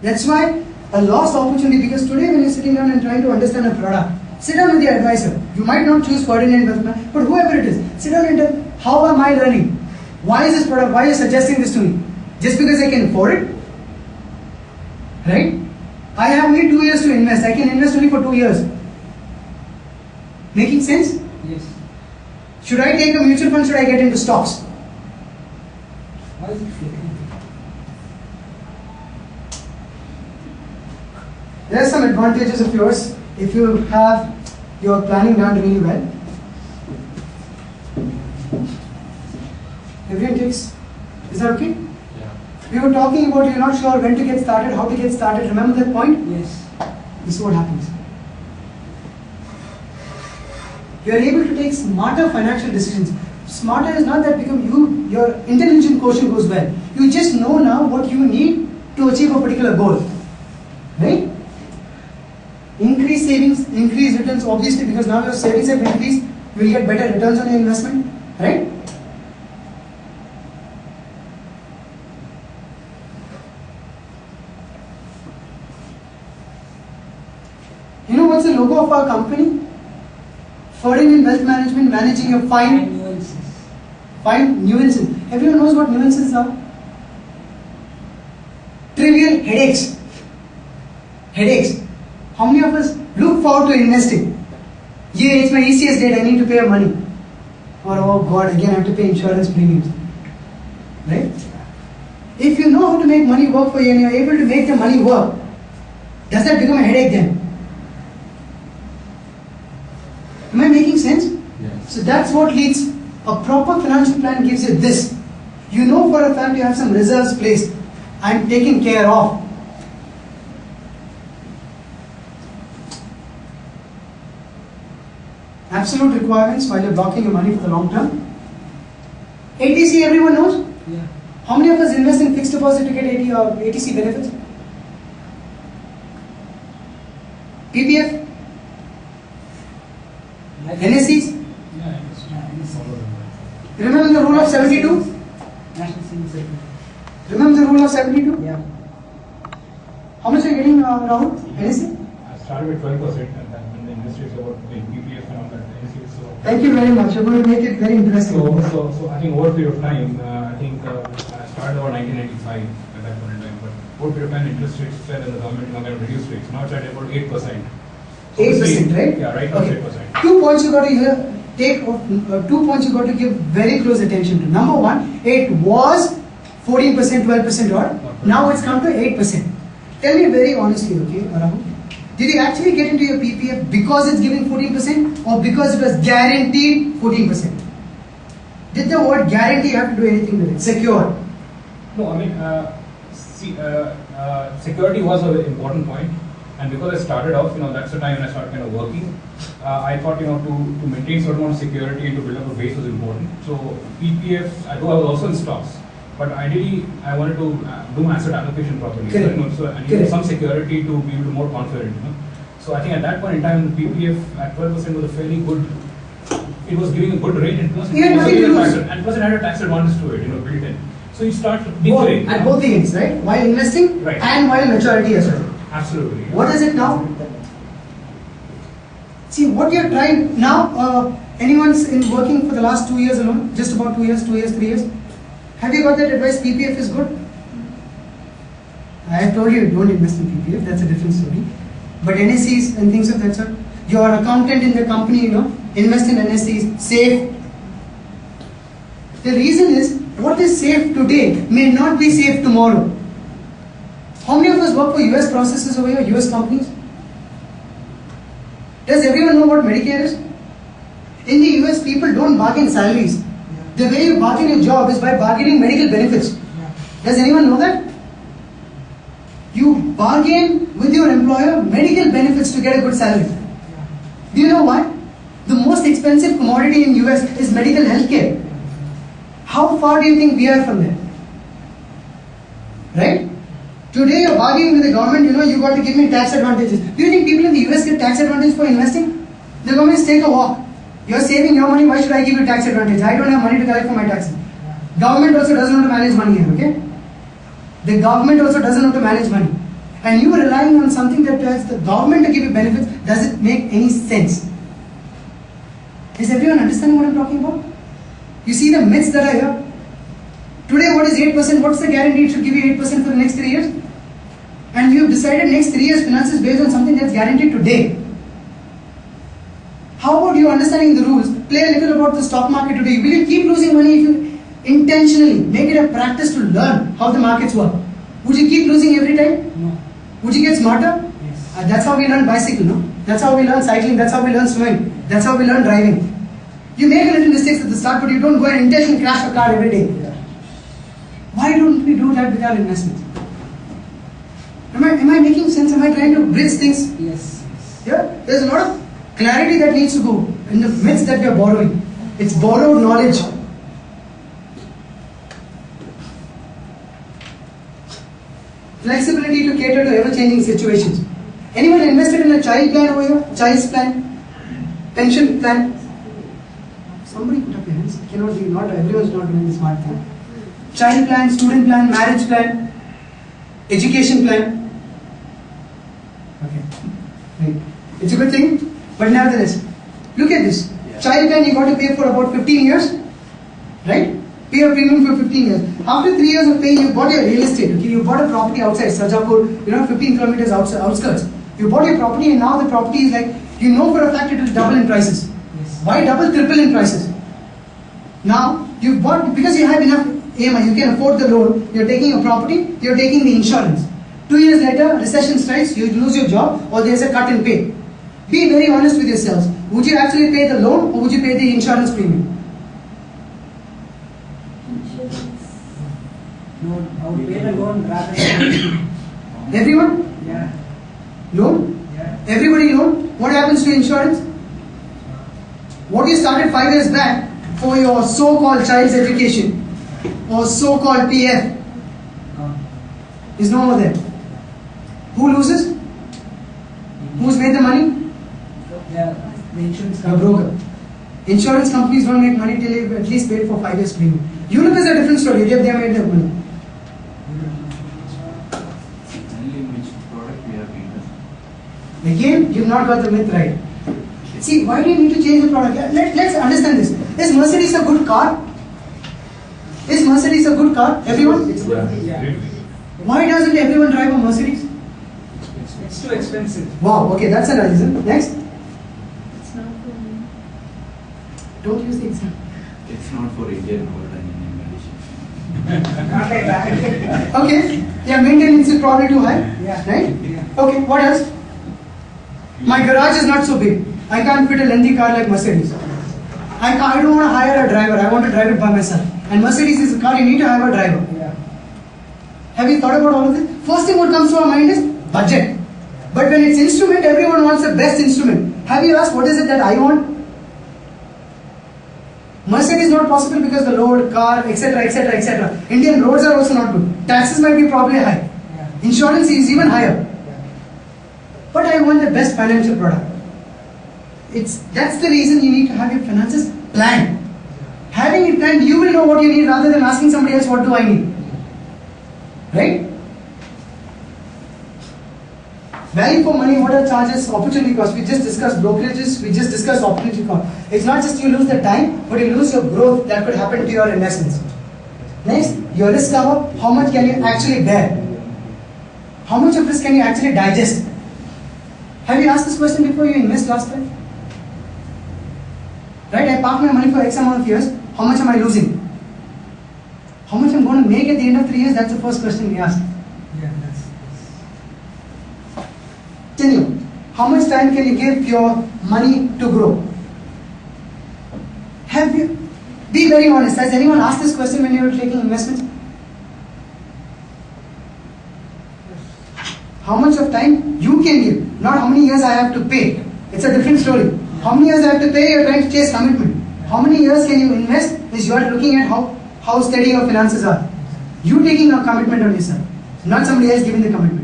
That's why a lost opportunity, because today when you're sitting down and trying to understand a product, sit down with the advisor. You might not choose Ferdinand Wealth, but whoever it is, sit down and tell, how am I learning? Why is this product, why are you suggesting this to me? Just because I can afford it? Right? I have only 2 years to invest. I can invest only for 2 years. Making sense? Yes. Should I take a mutual fund? Should I get into stocks? Why is it flickering? There are some advantages of yours if you have your planning done really well. Everyone takes. Is that okay? Yeah. We were talking about you're not sure when to get started, how to get started. Remember that point? Yes. This is what happens. You are able to take smarter financial decisions. Smarter is not that your intelligent quotient goes well. You just know now what you need to achieve a particular goal. Right? Increase savings, increase returns, obviously, because now your savings have increased, you will get better returns on your investment. Right? You know what's the logo of our company? Ferdinand Wealth Management, managing your five nuances. Everyone knows what nuances are? Trivial headaches. Headaches. How many of us look forward to investing? Yeah, it's my ECS date, I need to pay money. Or, oh God, again I have to pay insurance premiums. Right? If you know how to make money work for you and you are able to make the money work, does that become a headache then? Am I making sense? Yes. So that's what leads. A proper financial plan gives you this. You know for a fact you have some reserves placed and taken care of. Absolute requirements while you're blocking your money for the long term. ATC everyone knows? Yeah. How many of us invest in fixed deposit to get ATC benefits? PPF? NSEs? Yeah. Remember the rule of 72? National Savings Security. Remember the rule of 72? Yeah. How much are you getting, Rahul? NSE? I started with 12%, and then when the industry is about the PPF and all that, NSE is so. Thank you very much. You're going to make it very interesting. So I think over a period of time, I started about 1995 at that point in time, but over a period of time, interest rates fell and the government kind of reduced rates. Now it's at about 8%. 8%, right? Yeah, right now Okay. it's 8%. 2 points you got to take, 2 points you got to give very close attention to. Number one, it was 14%, 12% odd. Now it's come to 8%. Tell me very honestly, okay, Rahul, did you actually get into your PPF because it's giving 14% or because it was guaranteed 14%? Did the word guarantee have to do anything with it? Secure. No, I mean, security was an important point, and because I started off, that's the time when I started kind of working. I thought, to maintain certain amount of security and to build up a base was important. So PPF, I was also in stocks, but ideally I wanted to do my asset allocation properly. Correct. So I needed some security to be able to more confident. So I think at that point in time, the PPF at 12% was a fairly good. It was giving a good rate, and plus, it had a tax advantage to it, built in. So you start deferring. At both the ends, right? While investing Right. and while maturity as well. Absolutely. What is it now? See, what you're trying now, anyone's in working for the last 2 years alone, just about 2 years, 3 years, have you got that advice PPF is good? I have told you don't invest in PPF, that's a different story. But NSEs and things of that sort, you're an accountant in the company, invest in NSEs, safe. The reason is, what is safe today may not be safe tomorrow. How many of us work for US processes over here, US companies? Does everyone know what Medicare is? In the US, people don't bargain salaries. The way you bargain your job is by bargaining medical benefits. Does anyone know that? You bargain with your employer medical benefits to get a good salary. Do you know why? The most expensive commodity in US is medical health care. How far do you think we are from there? Right? Today you're bargaining with the government, you got to give me tax advantages. Do you think people in the US get tax advantage for investing? The government says take a walk. You're saving your money, why should I give you tax advantage? I don't have money to collect for my taxes. Government also doesn't know to manage money here, okay? The government also doesn't know to manage money. and you are relying on something that has the government to give you benefits, does it make any sense? Is everyone understanding what I'm talking about? You see the myths that are here? Today what is 8%? What's the guarantee it should give you 8% for the next 3 years? And you've decided next 3 years finance is based on something that's guaranteed today. How about you understanding the rules? Play a little about the stock market today. Will you keep losing money if you intentionally make it a practice to learn how the markets work? Would you keep losing every time? No. Would you get smarter? Yes. That's how we learn bicycle, no? That's how we learn cycling, that's how we learn swimming, that's how we learn driving. You make a little mistakes at the start, but you don't go and intentionally crash a car every day. Yeah. Why don't we do that with our investments? Am I making sense? Am I trying to bridge things? Yes. Yeah? There's a lot of clarity that needs to go in the myths that we are borrowing. It's borrowed knowledge. Flexibility to cater to ever-changing situations. Anyone invested in a child plan over here? Child's plan? Pension plan? Somebody put up your hands. Cannot be, not everyone's not doing the smart thing. Child plan, student plan, marriage plan, education plan. Okay. Right. It's a good thing, but nevertheless, look at this. Child plan you got to pay for about 15 years, right? Pay a premium for 15 years. After 3 years of paying, you bought your real estate. Okay, you bought a property outside Sarjapur, 15 kilometers outskirts. You bought your property, and now the property is like, you know for a fact it will double in prices. Yes. Why double, triple in prices? Now you bought because you have enough AMI, you can afford the loan. You're taking a property, you're taking the insurance. 2 years later, recession strikes, you lose your job, or there's a cut in pay. Be very honest with yourselves. Would you actually pay the loan, or would you pay the insurance premium? No, I would pay the loan rather than. Everyone? Yeah. Loan? Yeah. Everybody loan? What happens to insurance? What you started 5 years back for your so-called child's education or so-called PF is no more there. Who loses? Who's made the money? Yeah. The insurance A company. broker. Insurance companies don't make money till they've at least paid for 5 years premium. Unip is a different story. They have made their money. Only which product we have invested. Again, you've not got the myth right. See, why do you need to change the product? Let's understand this. Is Mercedes a good car? Is Mercedes a good car? Everyone? It's good. Yeah. Why doesn't everyone drive a Mercedes? It's too expensive. Wow, okay, that's a reason. Next. It's not for me. Don't use the example. It's not for Indian or Indian medicine. Not like that. Okay, yeah, maintenance is probably too high. Yeah. Right? Yeah. Okay, what else? My garage is not so big. I can't fit a lengthy car like Mercedes. I don't want to hire a driver. I want to drive it by myself. And Mercedes is a car, you need to have a driver. Yeah. Have you thought about all of this? First thing what comes to our mind is budget. But when it's instrument, everyone wants the best instrument. Have you asked what is it that I want? Mercedes is not possible because the load, car, etc., etc., etc. Indian roads are also not good. Taxes might be probably high. Yeah. Insurance is even higher. But I want the best financial product. That's the reason you need to have your finances planned. Having it planned, you will know what you need rather than asking somebody else, what do I need? Right? Value for money, what are charges, opportunity cost? We just discussed brokerages, we just discussed opportunity cost. It's not just you lose the time, but you lose your growth that could happen to your investments. Next, your risk cover, how much can you actually bear? How much of risk can you actually digest? Have you asked this question before you invest last time? Right, I park my money for X amount of years, how much am I losing? How much I'm going to make at the end of 3 years, that's the first question we ask. Yeah. Continue. How much time can you give your money to grow? Have you, be very honest, has anyone asked this question when you were taking investments? How much of time you can give, not how many years I have to pay. It's a different story. How many years I have to pay, you're trying to chase commitment. How many years can you invest is you are looking at how steady your finances are. You taking a commitment on yourself, not somebody else giving the commitment.